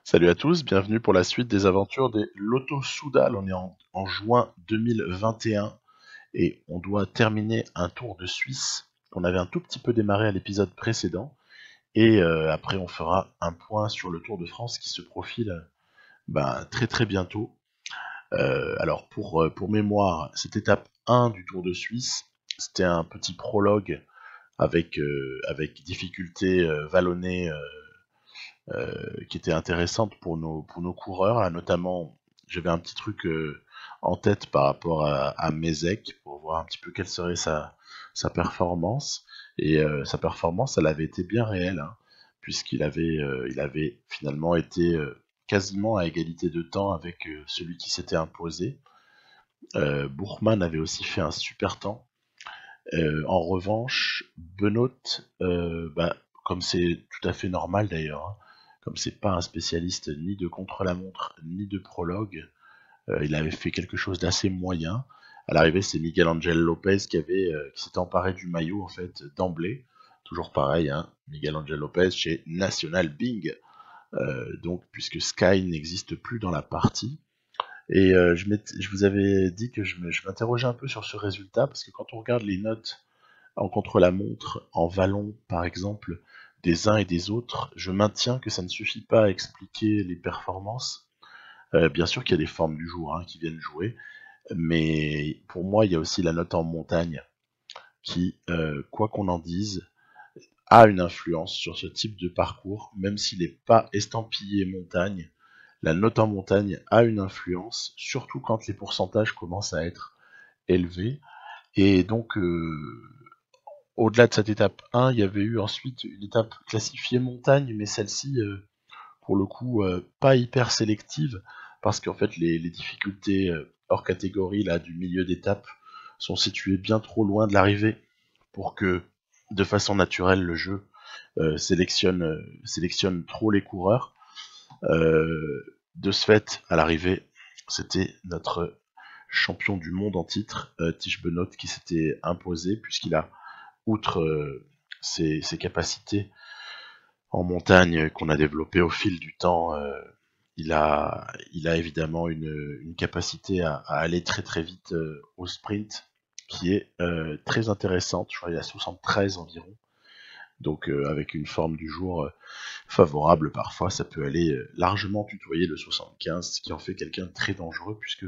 Salut à tous, bienvenue pour la suite des aventures des Lotto Soudal. On est en juin 2021 et on doit terminer un tour de Suisse qu'on avait un tout petit peu démarré à l'épisode précédent. Et après, on fera un point sur le Tour de France qui se profile très très bientôt. Alors pour mémoire, cette étape 1 du Tour de Suisse, c'était un petit prologue avec difficulté vallonnée qui était intéressante pour nos coureurs. Là, notamment, j'avais un petit truc en tête par rapport à Mézec pour voir un petit peu quelle serait sa performance. Et sa performance, elle avait été bien réelle, hein, il avait finalement été quasiment à égalité de temps avec celui qui s'était imposé. Bourgman avait aussi fait un super temps. En revanche, Benoît, comme c'est tout à fait normal d'ailleurs, hein, comme c'est pas un spécialiste ni de contre-la-montre ni de prologue, il avait fait quelque chose d'assez moyen. À l'arrivée, c'est Miguel Angel Lopez qui s'était emparé du maillot en fait d'emblée. Toujours pareil, hein, Miguel Angel Lopez chez National Bing. Donc, puisque Sky n'existe plus dans la partie. Et je vous avais dit que je m'interrogeais un peu sur ce résultat parce que quand on regarde les notes en contre-la-montre, en vallon par exemple, des uns et des autres, je maintiens que ça ne suffit pas à expliquer les performances. Bien sûr qu'il y a des formes du jour, hein, qui viennent jouer, mais pour moi il y a aussi la note en montagne qui, quoi qu'on en dise, a une influence sur ce type de parcours, même s'il n'est pas estampillé montagne. La note en montagne a une influence, surtout quand les pourcentages commencent à être élevés. Et donc, au-delà de cette étape 1, il y avait eu ensuite une étape classifiée montagne, mais celle-ci, pour le coup, pas hyper sélective, parce qu'en fait, les difficultés hors catégorie là, du milieu d'étape sont situées bien trop loin de l'arrivée pour que, de façon naturelle, le jeu sélectionne trop les coureurs. De ce fait, à l'arrivée, c'était notre champion du monde en titre, Tish Benoît, qui s'était imposé, puisqu'il a outre ses capacités en montagne qu'on a développées au fil du temps, il a évidemment une capacité à aller très très vite au sprint qui est très intéressante. Je crois qu'il y a 73 environ. Donc avec une forme du jour favorable, parfois ça peut aller largement tutoyer le 75, ce qui en fait quelqu'un de très dangereux puisque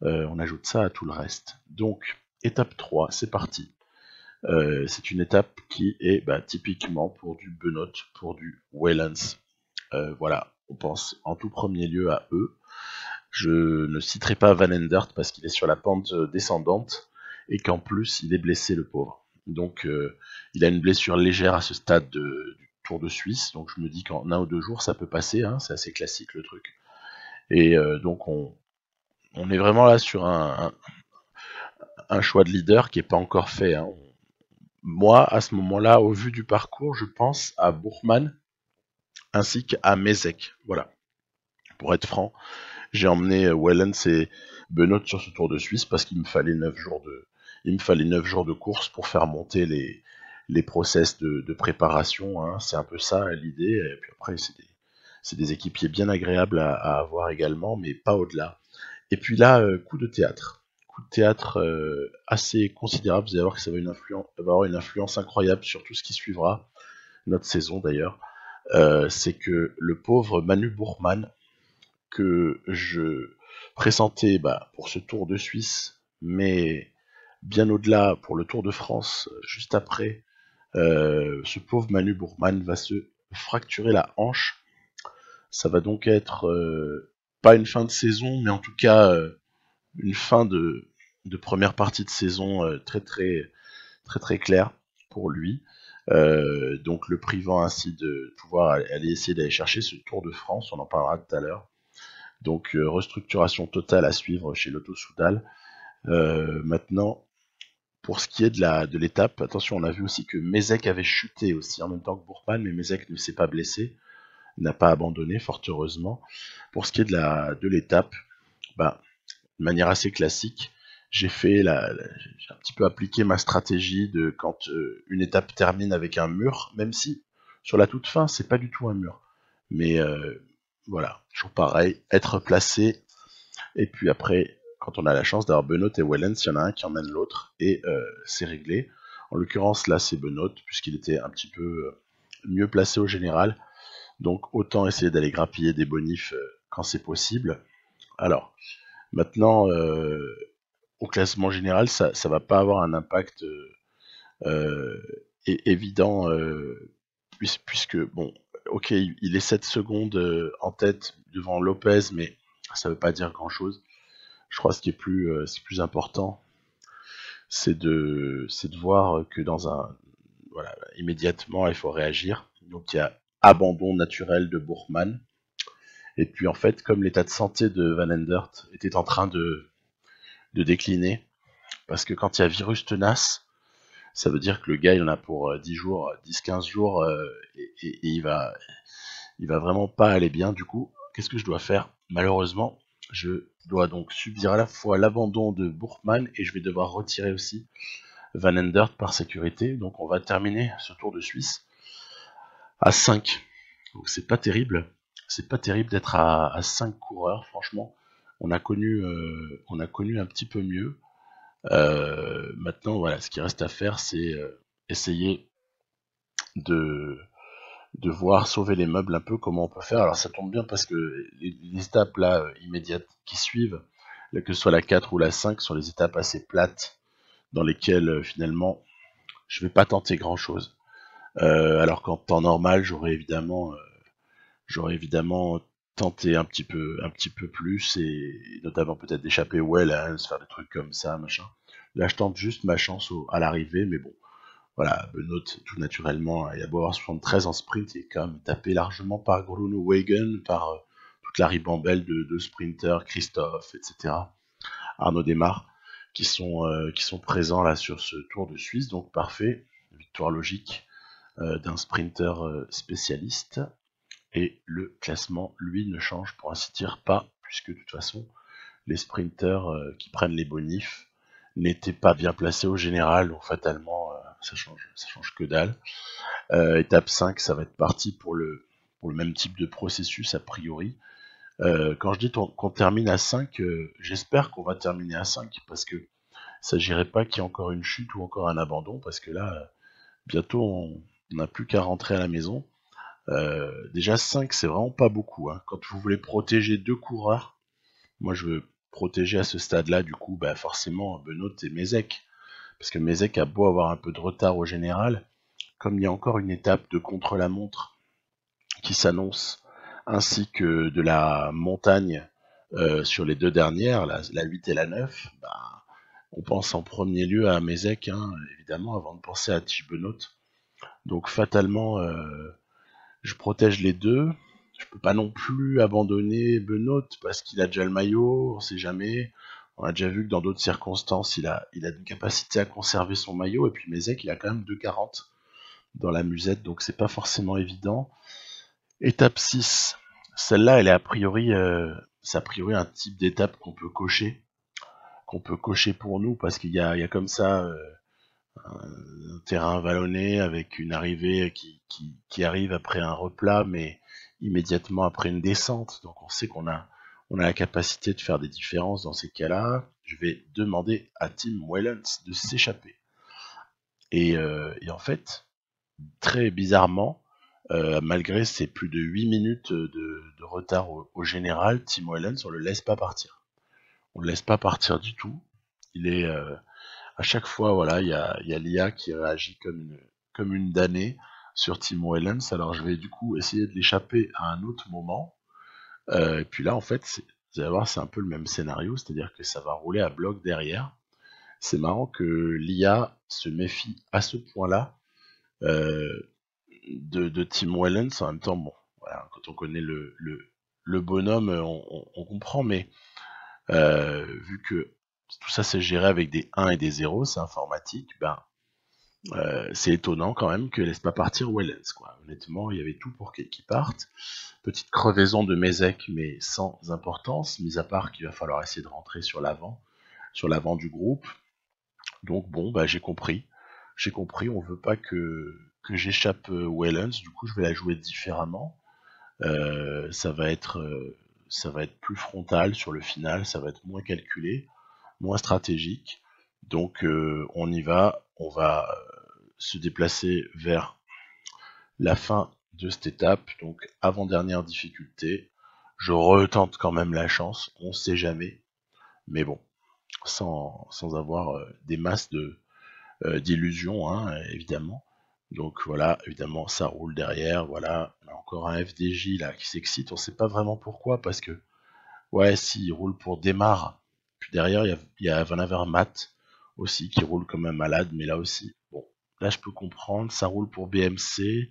on ajoute ça à tout le reste. Donc étape 3, c'est parti. C'est une étape qui est typiquement pour du Benoît, pour du Waylands. Voilà, on pense en tout premier lieu à eux. Je ne citerai pas Van Endert parce qu'il est sur la pente descendante et qu'en plus il est blessé, le pauvre. Donc il a une blessure légère à ce stade du Tour de Suisse, donc je me dis qu'en 1 ou 2 jours ça peut passer, hein, c'est assez classique le truc. Et donc on est vraiment là sur un choix de leader qui n'est pas encore fait, hein. Moi, à ce moment-là, au vu du parcours, je pense à Bourgman ainsi qu'à Mézec. Voilà. Pour être franc, j'ai emmené Wellens et Benoît sur ce Tour de Suisse parce qu'il me fallait 9 jours de course pour faire monter les process de préparation, hein. C'est un peu ça l'idée. Et puis après, c'est des équipiers bien agréables à avoir également, mais pas au-delà. Et puis là, coup de théâtre. Coup de théâtre assez considérable. Vous allez voir que ça va avoir une influence incroyable sur tout ce qui suivra, notre saison d'ailleurs. C'est que le pauvre Manu Bourgman, que je pressentais pour ce Tour de Suisse, mais bien au-delà pour le Tour de France, juste après, ce pauvre Manu Bourgman va se fracturer la hanche. Ça va donc être pas une fin de saison, mais en tout cas une fin de première partie de saison très très très très claire pour lui. Donc le privant ainsi de pouvoir aller essayer d'aller chercher ce Tour de France, on en parlera tout à l'heure. Donc restructuration totale à suivre chez Lotto Soudal. Maintenant, pour ce qui est de l'étape, attention, on a vu aussi que Mézec avait chuté aussi en même temps que Bourgman, mais Mézec ne s'est pas blessé, n'a pas abandonné, fort heureusement. Pour ce qui est de l'étape, de manière assez classique, j'ai un petit peu appliqué ma stratégie de quand une étape termine avec un mur, même si sur la toute fin, c'est pas du tout un mur. Mais voilà, toujours pareil, être placé, et puis après, quand on a la chance d'avoir Benoît et Wellens, il y en a un qui emmène l'autre, et c'est réglé. En l'occurrence, là, c'est Benoît, puisqu'il était un petit peu mieux placé au général, donc autant essayer d'aller grappiller des bonifs quand c'est possible. Alors, maintenant, au classement général, ça va pas avoir un impact évident, puisque, bon, ok, il est 7 secondes en tête devant Lopez, mais ça veut pas dire grand-chose. Je crois que ce qui est plus important, c'est de voir que dans un, voilà, immédiatement, il faut réagir. Donc il y a abandon naturel de Bourgman. Et puis en fait, comme l'état de santé de Van Endert était en train de décliner, parce que quand il y a virus tenace, ça veut dire que le gars il en a pour 10 jours, 10-15 jours, et il va vraiment pas aller bien. Du coup, qu'est-ce que je dois faire? Malheureusement, je dois donc subir à la fois l'abandon de Bourgman et je vais devoir retirer aussi Van Endert par sécurité. Donc on va terminer ce Tour de Suisse à 5. Donc c'est pas terrible. C'est pas terrible d'être à 5 coureurs, franchement. On a connu un petit peu mieux. Maintenant, voilà, ce qui reste à faire, c'est essayer de, de voir sauver les meubles un peu, comment on peut faire. Alors ça tombe bien parce que les étapes là immédiates qui suivent, là, que ce soit la 4 ou la 5, sont les étapes assez plates dans lesquelles finalement je vais pas tenter grand chose. Alors qu'en temps normal, j'aurais évidemment tenté un petit peu plus, et notamment peut-être d'échapper Wellens, faire des trucs comme ça, machin. Là, je tente juste ma chance à l'arrivée, mais bon, voilà, Benoît, tout naturellement, il a beau avoir 73 en sprint, il est quand même tapé largement par Groenewegen, par toute la ribambelle de sprinters, Christophe, etc., Arnaud Desmar, qui sont présents là sur ce Tour de Suisse, donc parfait, victoire logique d'un sprinter spécialiste. Et le classement, lui, ne change pour ainsi dire pas, puisque de toute façon, les sprinters qui prennent les bonifs n'étaient pas bien placés au général, donc fatalement, ça change que dalle. Étape 5, ça va être parti pour le même type de processus, a priori. Quand je dis qu'on termine à 5, j'espère qu'on va terminer à 5, parce que il s'agirait pas qu'il y ait encore une chute ou encore un abandon, parce que là, bientôt, on n'a plus qu'à rentrer à la maison. Déjà 5, c'est vraiment pas beaucoup, hein. Quand vous voulez protéger 2 coureurs, moi je veux protéger à ce stade-là, du coup, bah forcément, Benoît et Mézec. Parce que Mézec a beau avoir un peu de retard au général, comme il y a encore une étape de contre-la-montre qui s'annonce, ainsi que de la montagne sur les deux dernières, la 8 et la 9, bah, on pense en premier lieu à Mézec, hein, évidemment, avant de penser à Tish Benoît. Donc fatalement, je protège les deux. Je peux pas non plus abandonner Benoît parce qu'il a déjà le maillot, on sait jamais. On a déjà vu que dans d'autres circonstances, il a une capacité à conserver son maillot, et puis Mézec, il a quand même 2,40 dans la musette, donc c'est pas forcément évident. Étape 6, celle-là, elle est c'est a priori un type d'étape qu'on peut cocher pour nous, parce qu'il y a comme ça un terrain vallonné avec une arrivée qui arrive après un replat, mais immédiatement après une descente. Donc on sait qu'on a la capacité de faire des différences dans ces cas-là. Je vais demander à Tim Wellens de s'échapper. Et en fait, très bizarrement, malgré ces plus de 8 minutes de retard au général, Tim Wellens, on le laisse pas partir. On le laisse pas partir du tout. Il est à chaque fois, voilà, il y a l'IA qui réagit comme une damnée sur Tim Wellens. Alors je vais du coup essayer de l'échapper à un autre moment. Et puis là, en fait, vous allez voir, c'est un peu le même scénario, c'est-à-dire que ça va rouler à bloc derrière. C'est marrant que l'IA se méfie à ce point-là de Tim Wellens. En même temps, bon, voilà, quand on connaît le bonhomme, on comprend, mais vu que tout ça c'est géré avec des 1 et des 0, c'est informatique, ben c'est étonnant quand même que laisse pas partir Wellens, quoi. Honnêtement, il y avait tout pour qu'il parte. Petite crevaison de Mézec, mais sans importance, mis à part qu'il va falloir essayer de rentrer sur l'avant du groupe. Donc bon, bah j'ai compris. J'ai compris, on veut pas que j'échappe Wellens, du coup je vais la jouer différemment. Ça va être plus frontal sur le final, ça va être moins calculé, moins stratégique. Donc on y va, on va se déplacer vers la fin de cette étape, donc avant-dernière difficulté. Je retente quand même la chance, on sait jamais, mais bon, sans avoir des masses d'illusions, hein, évidemment. Donc voilà, évidemment, ça roule derrière, voilà. On a encore un FDJ là qui s'excite, on sait pas vraiment pourquoi, parce que, ouais, s'il roule pour démarre, puis derrière, il y a Van Avermaet aussi qui roule comme un malade, mais là aussi, bon, là je peux comprendre, ça roule pour BMC.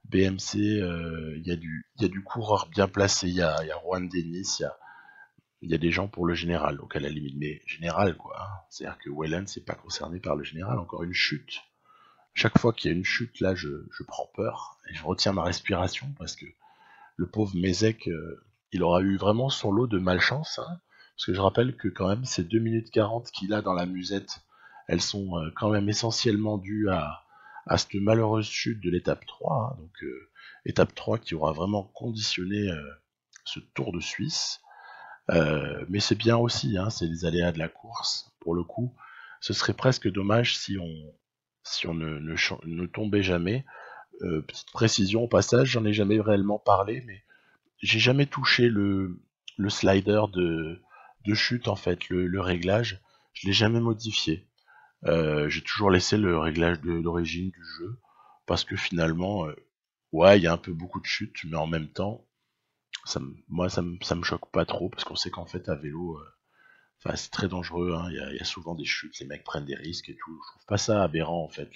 BMC, il y a du coureur bien placé, il y a Juan Dennis, il y a des gens pour le général, donc à la limite, mais général quoi, hein. C'est-à-dire que Wellen c'est pas concerné par le général, encore une chute. Chaque fois qu'il y a une chute, là, je prends peur et je retiens ma respiration parce que le pauvre Mézec, il aura eu vraiment son lot de malchance, hein. Parce que je rappelle que quand même ces 2 minutes 40 qu'il a dans la musette, elles sont quand même essentiellement dues à cette malheureuse chute de l'étape 3, hein. Donc étape 3 qui aura vraiment conditionné ce Tour de Suisse. Mais c'est bien aussi, hein, c'est les aléas de la course. Pour le coup, ce serait presque dommage si on ne tombait jamais. Petite précision au passage, j'en ai jamais réellement parlé, mais j'ai jamais touché le slider de chute en fait, le réglage. Je l'ai jamais modifié. J'ai toujours laissé le réglage d'origine du jeu parce que finalement, ouais, il y a un peu beaucoup de chutes, mais en même temps, moi ça me choque pas trop parce qu'on sait qu'en fait à vélo, enfin c'est très dangereux, hein. Il y a souvent des chutes, les mecs prennent des risques et tout. Je trouve pas ça aberrant en fait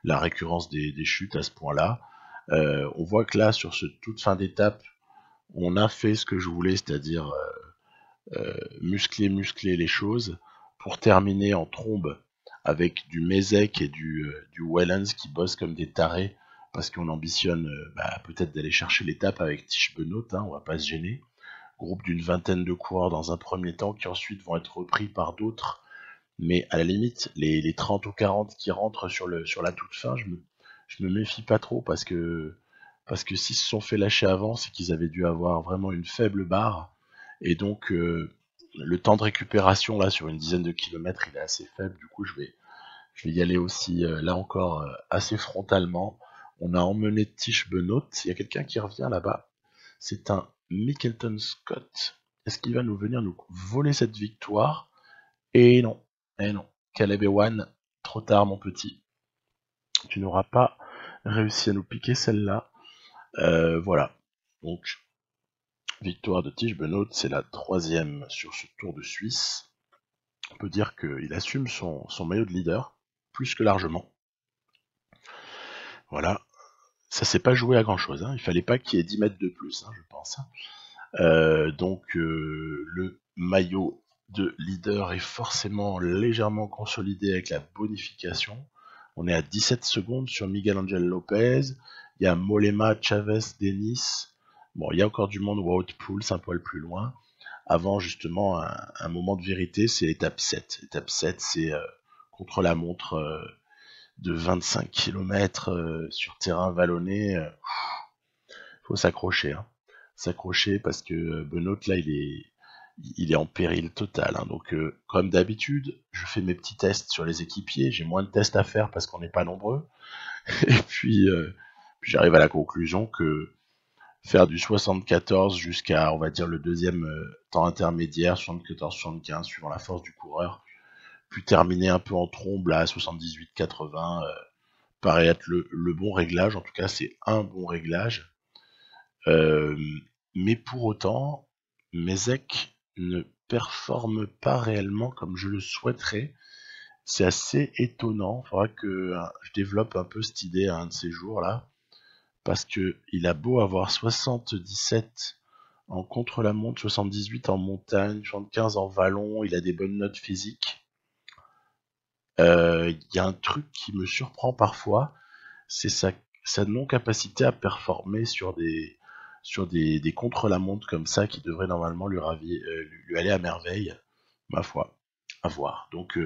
la récurrence des chutes à ce point-là. On voit que là sur ce toute fin d'étape, on a fait ce que je voulais, c'est-à-dire muscler les choses pour terminer en trombe avec du Mézec et du Wellens qui bossent comme des tarés parce qu'on ambitionne peut-être d'aller chercher l'étape avec Tish Benoît, hein, on va pas se gêner. Groupe d'une vingtaine de coureurs dans un premier temps qui ensuite vont être repris par d'autres, mais à la limite les 30 ou 40 qui rentrent sur la toute fin, je me méfie pas trop parce que s'ils se sont fait lâcher avant, c'est qu'ils avaient dû avoir vraiment une faible barre et donc le temps de récupération là sur une dizaine de kilomètres il est assez faible. Du coup je vais y aller aussi là encore assez frontalement. On a emmené Tish Benoît. Il y a quelqu'un qui revient là-bas. C'est un Mickelton Scott. Est-ce qu'il va nous venir nous voler cette victoire? Et non, et non. Caleb Ewan, trop tard mon petit. Tu n'auras pas réussi à nous piquer celle-là. Voilà. Donc, victoire de Tish Benoît, c'est la 3e sur ce Tour de Suisse. On peut dire qu'il assume son maillot de leader, plus que largement. Voilà. Ça s'est pas joué à grand chose, hein. Il fallait pas qu'il y ait 10 mètres de plus, hein, je pense. Donc le maillot de leader est forcément légèrement consolidé avec la bonification. On est à 17 secondes sur Miguel Angel Lopez. Il y a Mollema, Chavez, Denis. Bon, il y a encore du monde, Wout Poels un poil plus loin. Avant justement un moment de vérité, c'est l'étape 7. L'étape 7, c'est contre la montre de 25 km sur terrain vallonné. Faut s'accrocher, hein. S'accrocher parce que Benoît là il est en péril total, hein. Donc comme d'habitude, je fais mes petits tests sur les équipiers, j'ai moins de tests à faire parce qu'on n'est pas nombreux. Et puis j'arrive à la conclusion que faire du 74 jusqu'à on va dire le deuxième temps intermédiaire, 74-75 suivant la force du coureur, puis terminer un peu en trombe là à 78-80 paraît être le bon réglage, en tout cas c'est un bon réglage. Euh, mais pour autant, Mézec ne performe pas réellement comme je le souhaiterais. C'est assez étonnant. Il faudra que je développe un peu cette idée à un de ces jours-là. Parce que il a beau avoir 77 en contre-la-montre, 78 en montagne, 75 en vallon, il a des bonnes notes physiques. Il y a un truc qui me surprend parfois, c'est sa non-capacité à performer sur des contre-la-montre comme ça qui devraient normalement lui aller à merveille, ma foi, à voir. Donc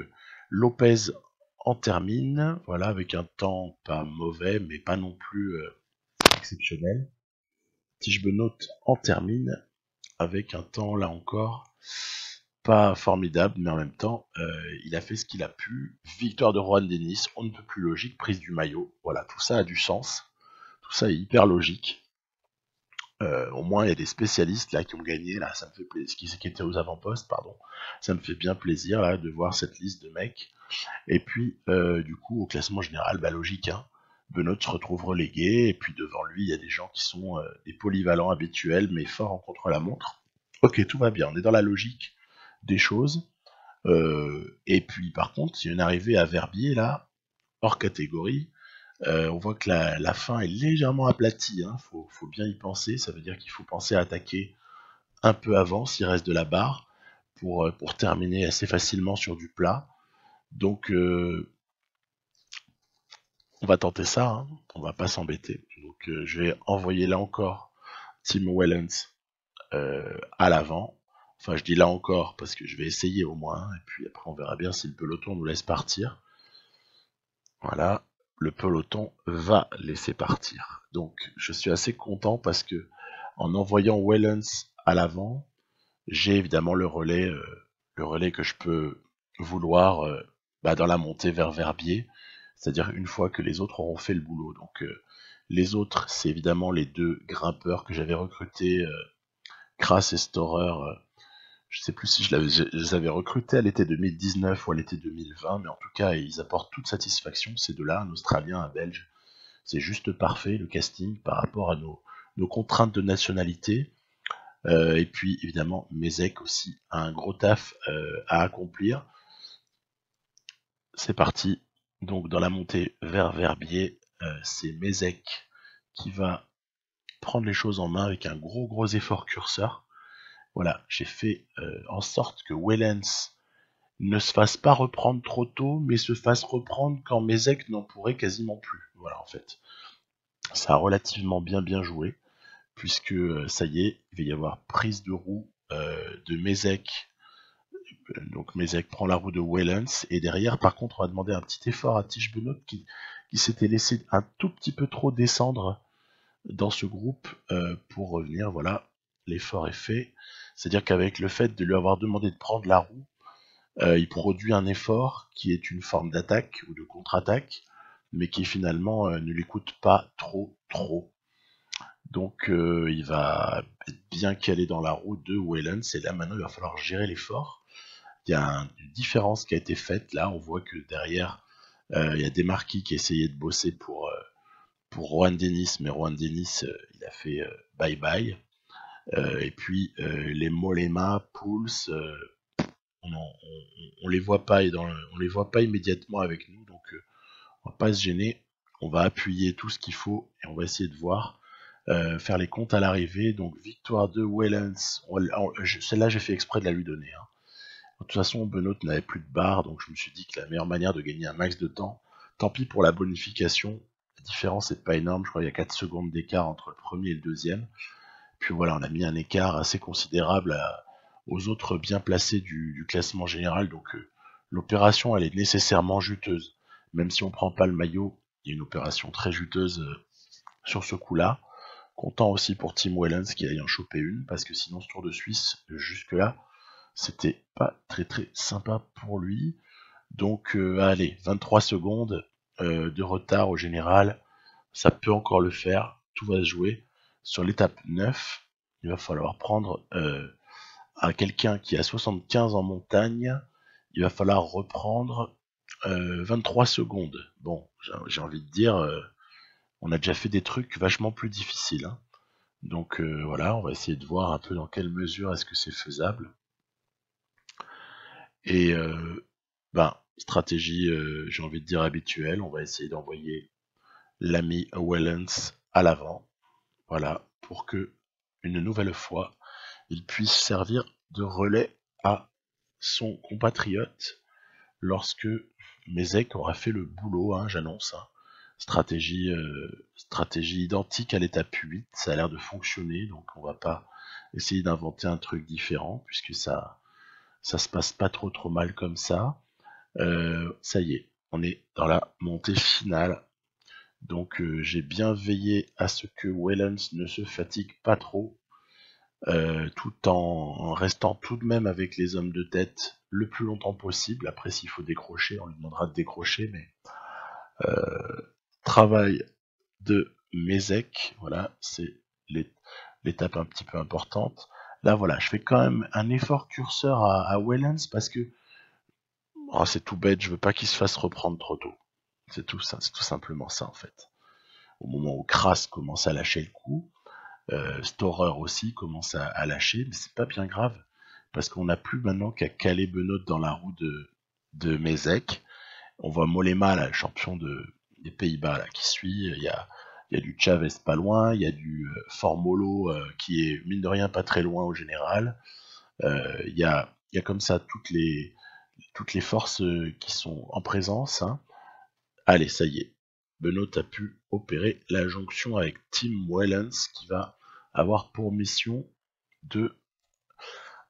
Lopez en termine, voilà, avec un temps pas mauvais, mais pas non plus exceptionnel. Tichebenot en termine avec un temps, là encore, pas formidable, mais en même temps, il a fait ce qu'il a pu. Victoire de Juan Denis, on ne peut plus logique, prise du maillot. Voilà, tout ça a du sens. Tout ça est hyper logique. Au moins, il y a des spécialistes là qui ont gagné. Là, ça me fait plaisir. Qui étaient aux avant-postes, pardon. Ça me fait bien plaisir là de voir cette liste de mecs. Et puis, du coup, au classement général, bah logique, hein. Benoît se retrouve relégué, et puis devant lui, il y a des gens qui sont des polyvalents habituels, mais forts en contre-la-montre. Ok, tout va bien, on est dans la logique des choses. Et puis, par contre, il y a une arrivée à Verbier, là, hors catégorie. On voit que la fin est légèrement aplatie, hein. Faut bien y penser, ça veut dire qu'il faut penser à attaquer un peu avant, s'il reste de la barre, pour terminer assez facilement sur du plat. Donc, on va tenter ça, hein. On va pas s'embêter. Donc je vais envoyer là encore Tim Wellens à l'avant. Enfin, je dis là encore parce que je vais essayer au moins. Et puis après, on verra bien si le peloton nous laisse partir. Voilà, le peloton va laisser partir. Donc je suis assez content parce que en envoyant Wellens à l'avant, j'ai évidemment le relais que je peux vouloir dans la montée vers Verbier, c'est-à-dire une fois que les autres auront fait le boulot. Donc les autres, c'est évidemment les deux grimpeurs que j'avais recrutés, Kras et Storer. Je sais plus si je les avais recrutés à l'été 2019 ou à l'été 2020, mais en tout cas, ils apportent toute satisfaction, ces deux-là, un Australien, un Belge. C'est juste parfait, le casting, par rapport à nos contraintes de nationalité. Et puis évidemment, Mézec aussi a un gros taf à accomplir. C'est parti. Donc dans la montée vers Verbier, c'est Mézec qui va prendre les choses en main avec un gros effort curseur. Voilà, j'ai fait en sorte que Wellens ne se fasse pas reprendre trop tôt, mais se fasse reprendre quand Mézec n'en pourrait quasiment plus. Voilà, en fait. Ça a relativement bien joué, puisque ça y est, il va y avoir prise de roue de Mézec. Donc Mézec prend la roue de Wellens, et derrière, par contre, on va demander un petit effort à Tichebenot qui s'était laissé un tout petit peu trop descendre dans ce groupe pour revenir. Voilà, l'effort est fait. C'est-à-dire qu'avec le fait de lui avoir demandé de prendre la roue, il produit un effort qui est une forme d'attaque ou de contre-attaque, mais qui finalement ne lui coûte pas trop. Donc il va être bien calé dans la roue de Wellens, et là maintenant il va falloir gérer l'effort. Il y a une différence qui a été faite, là on voit que derrière il y a des marquis qui essayaient de bosser pour Juan Denis, mais Juan Denis il a fait bye bye. Et puis les Mollema, Pouls, on les voit pas on les voit pas immédiatement avec nous, donc on va pas se gêner, on va appuyer tout ce qu'il faut et on va essayer de voir faire les comptes à l'arrivée. Donc victoire de Wellens, celle-là j'ai fait exprès de la lui donner, hein. De toute façon Benoît n'avait plus de barre, donc je me suis dit que la meilleure manière de gagner un max de temps, tant pis pour la bonification, la différence n'est pas énorme, je crois qu'il y a 4 secondes d'écart entre le premier et le deuxième. Puis voilà, on a mis un écart assez considérable aux autres bien placés du classement général, donc l'opération elle est nécessairement juteuse. Même si on prend pas le maillot, il y a une opération très juteuse sur ce coup-là. Content aussi pour Tim Wellens qui aille en choper une, parce que sinon ce Tour de Suisse, jusque-là, c'était pas très sympa pour lui. Donc allez, 23 secondes de retard au général, ça peut encore le faire, tout va se jouer. Sur l'étape 9, il va falloir prendre à quelqu'un qui a 75 en montagne, il va falloir reprendre 23 secondes. Bon, j'ai envie de dire, on a déjà fait des trucs vachement plus difficiles, hein. Donc voilà, on va essayer de voir un peu dans quelle mesure est-ce que c'est faisable. Et stratégie, j'ai envie de dire habituelle, on va essayer d'envoyer l'ami Wellens à l'avant. Voilà, pour que, une nouvelle fois, il puisse servir de relais à son compatriote lorsque Mézec aura fait le boulot, hein, j'annonce, hein. Stratégie identique à l'étape 8, ça a l'air de fonctionner, donc on va pas essayer d'inventer un truc différent, puisque ça se passe pas trop mal comme ça. Ça y est, on est dans la montée finale Donc j'ai bien veillé à ce que Wellens ne se fatigue pas trop, tout en restant tout de même avec les hommes de tête le plus longtemps possible. Après, s'il faut décrocher, on lui demandera de décrocher, mais travail de Mézec, voilà, c'est l'étape un petit peu importante. Là, voilà, je fais quand même un effort curseur à Wellens parce que c'est tout bête, je veux pas qu'il se fasse reprendre trop tôt. C'est tout ça, c'est tout simplement ça en fait. Au moment où Kras commence à lâcher le coup, Storer aussi commence à lâcher, mais c'est pas bien grave parce qu'on n'a plus maintenant qu'à caler Benoît dans la roue de Mézec. On voit Mollema, là, le champion des Pays-Bas, là, qui suit. Il y a du Chavez pas loin, il y a du Formolo qui est mine de rien pas très loin au général. Il y a comme ça toutes les forces qui sont en présence. Hein. Allez, ça y est. Benoît a pu opérer la jonction avec Tim Wellens qui va avoir pour mission de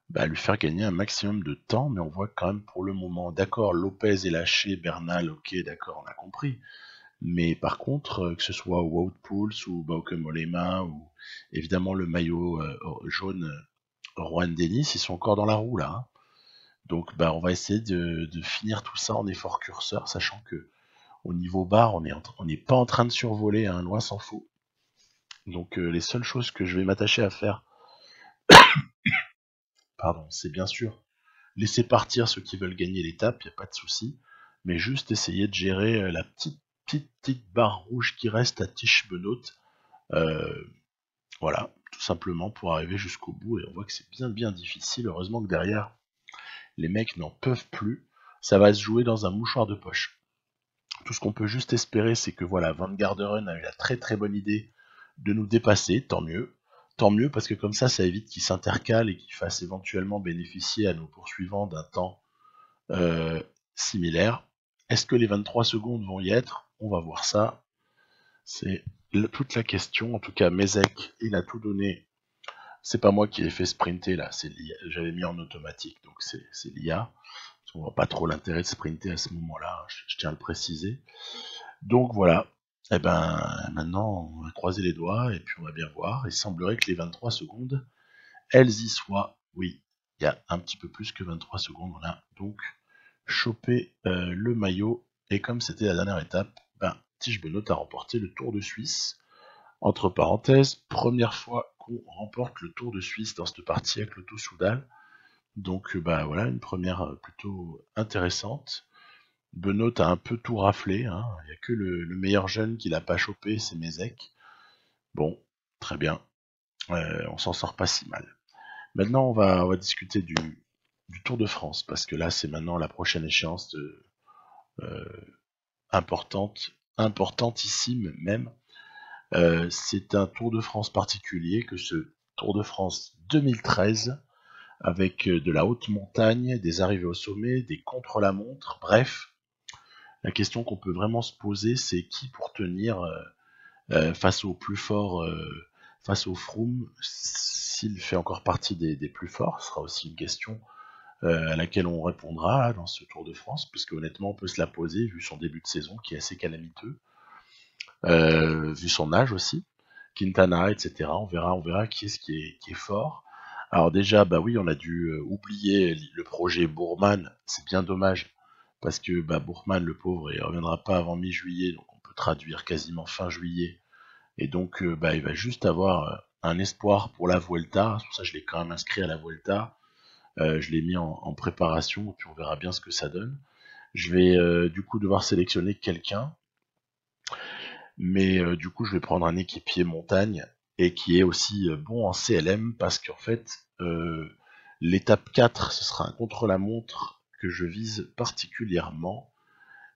lui faire gagner un maximum de temps, mais on voit quand même pour le moment, d'accord, Lopez est lâché, Bernal, ok, d'accord, on a compris. Mais par contre, que ce soit Wout Poels ou Bauke Mollema ou évidemment le maillot jaune Juan Denis, ils sont encore dans la roue là. Hein. Donc on va essayer de finir tout ça en effort curseur, sachant que au niveau barre, on n'est pas en train de survoler, hein, loin s'en faut. Donc les seules choses que je vais m'attacher à faire, pardon, c'est bien sûr laisser partir ceux qui veulent gagner l'étape, il n'y a pas de souci, mais juste essayer de gérer la petite barre rouge qui reste à Tiche-Benoît, voilà, tout simplement pour arriver jusqu'au bout, et on voit que c'est bien difficile, heureusement que derrière, les mecs n'en peuvent plus, ça va se jouer dans un mouchoir de poche. Tout ce qu'on peut juste espérer, c'est que voilà, Van Garderen a eu la très bonne idée de nous dépasser, tant mieux. Tant mieux parce que comme ça évite qu'il s'intercale et qu'il fasse éventuellement bénéficier à nos poursuivants d'un temps similaire. Est-ce que les 23 secondes vont y être? On va voir ça. C'est toute la question. En tout cas, Mézec, il a tout donné. C'est pas moi qui l'ai fait sprinter là, c'est l'IA. J'avais mis en automatique, donc c'est l'IA. On voit pas trop l'intérêt de sprinter à ce moment-là, je tiens à le préciser. Donc voilà. Et maintenant, on va croiser les doigts et puis on va bien voir. Il semblerait que les 23 secondes, elles y soient. Oui, il y a un petit peu plus que 23 secondes. On a donc chopé le maillot. Et comme c'était la dernière étape, Tige Benoît a remporté le Tour de Suisse. Entre parenthèses, première fois qu'on remporte le Tour de Suisse dans cette partie avec l'Auto Soudal. Donc voilà, une première plutôt intéressante. Benoît a un peu tout raflé, hein. Il n'y a que le meilleur jeune qui l'a pas chopé, c'est Mézec. Bon, très bien, on s'en sort pas si mal. Maintenant, on va discuter du Tour de France, parce que là, c'est maintenant la prochaine échéance importantissime même. C'est un Tour de France particulier, que ce Tour de France 2013, avec de la haute montagne, des arrivées au sommet, des contre-la-montre, bref, la question qu'on peut vraiment se poser, c'est qui pour tenir face au plus fort, face au Froome, s'il fait encore partie des plus forts, ce sera aussi une question à laquelle on répondra dans ce Tour de France, puisque honnêtement on peut se la poser vu son début de saison qui est assez calamiteux, vu son âge aussi, Quintana, etc. On verra qui est-ce qui est fort. Alors déjà, oui, on a dû oublier le projet Bourman, c'est bien dommage, parce que Bourman, le pauvre, il reviendra pas avant mi-juillet, donc on peut traduire quasiment fin juillet, et donc il va juste avoir un espoir pour la Vuelta, c'est pour ça que je l'ai quand même inscrit à la Vuelta, je l'ai mis en préparation, et puis on verra bien ce que ça donne. Je vais du coup devoir sélectionner quelqu'un, mais du coup je vais prendre un équipier montagne, et qui est aussi bon en CLM, parce qu'en fait, l'étape 4, ce sera un contre-la-montre que je vise particulièrement,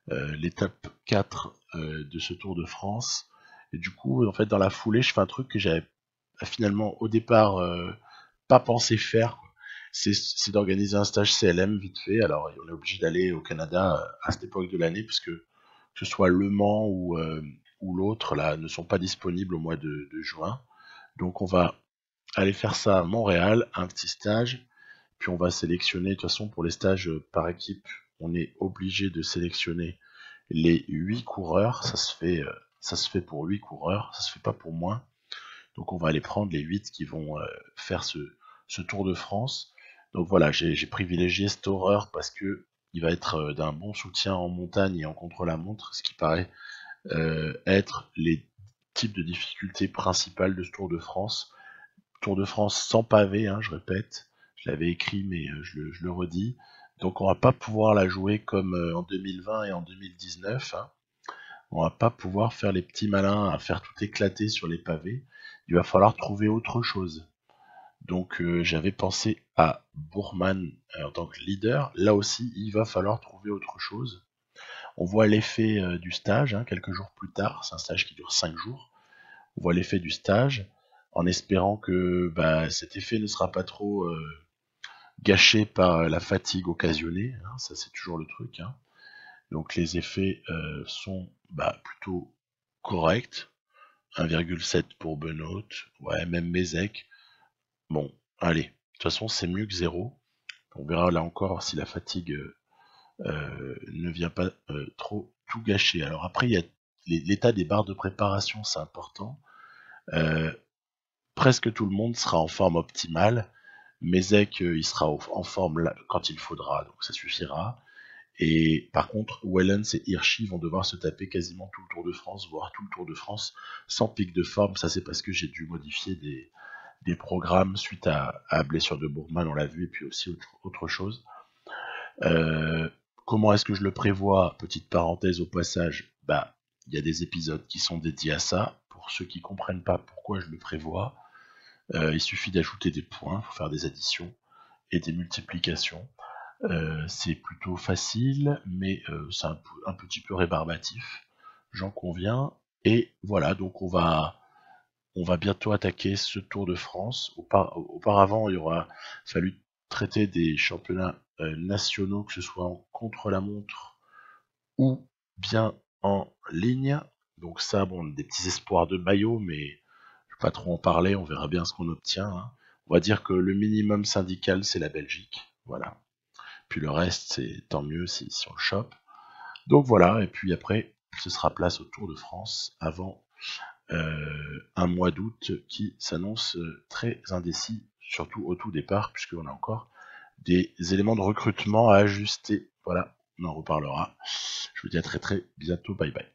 l'étape 4 de ce Tour de France, et du coup, en fait, dans la foulée, je fais un truc que j'avais finalement au départ pas pensé faire, quoi. C'est d'organiser un stage CLM vite fait. Alors, on est obligé d'aller au Canada à cette époque de l'année, puisque que ce soit Le Mans ou l'autre, là, ne sont pas disponibles au mois de juin. Donc, on va aller faire ça à Montréal, un petit stage, puis on va sélectionner, de toute façon, pour les stages par équipe, on est obligé de sélectionner les 8 coureurs, ça se fait pour 8 coureurs, ça se fait pas pour moins. Donc on va aller prendre les 8 qui vont faire ce Tour de France. Donc voilà, j'ai privilégié Storer parce que il va être d'un bon soutien en montagne et en contre-la-montre, ce qui paraît être les types de difficultés principales de ce Tour de France. Tour de France sans pavé, hein, je répète, je l'avais écrit mais je le redis. Donc on va pas pouvoir la jouer comme en 2020 et en 2019. Hein. On va pas pouvoir faire les petits malins à faire tout éclater sur les pavés. Il va falloir trouver autre chose. Donc j'avais pensé à Bourman en tant que leader. Là aussi, il va falloir trouver autre chose. On voit l'effet du stage, hein, quelques jours plus tard. C'est un stage qui dure 5 jours. On voit l'effet du stage, en espérant que cet effet ne sera pas trop gâché par la fatigue occasionnée. Hein, ça, c'est toujours le truc. Hein. Donc les effets sont plutôt corrects. 1,7 pour Benoît. Ouais, même Mézec. Bon, allez. De toute façon, c'est mieux que 0. On verra là encore si la fatigue ne vient pas trop tout gâcher. Alors après, il y a l'état des barres de préparation, c'est important. Presque tout le monde sera en forme optimale. Mézec, il sera en forme là, quand il faudra, donc ça suffira. Et par contre, Wellens et Hirschi vont devoir se taper quasiment tout le Tour de France, voire tout le Tour de France, sans pic de forme. Ça, c'est parce que j'ai dû modifier des programmes suite à blessure de Bourman, on l'a vu, et puis aussi autre chose. Comment est-ce que je le prévois? Petite parenthèse au passage, il y a des épisodes qui sont dédiés à ça. Pour ceux qui comprennent pas pourquoi je le prévois, il suffit d'ajouter des points, il faut faire des additions et des multiplications. C'est plutôt facile, mais c'est un petit peu rébarbatif, j'en conviens. Et voilà, donc on va bientôt attaquer ce Tour de France. Auparavant, il aura fallu traiter des championnats nationaux, que ce soit en contre-la-montre ou bien en ligne. Donc ça, bon, des petits espoirs de maillot, mais je ne vais pas trop en parler, on verra bien ce qu'on obtient. Hein. On va dire que le minimum syndical, c'est la Belgique. Voilà. Puis le reste, c'est tant mieux si on le chope. Donc voilà, et puis après, ce sera place au Tour de France avant un mois d'août qui s'annonce très indécis, surtout au tout départ, puisqu'on a encore des éléments de recrutement à ajuster. Voilà, on en reparlera. Je vous dis à très très bientôt, bye bye.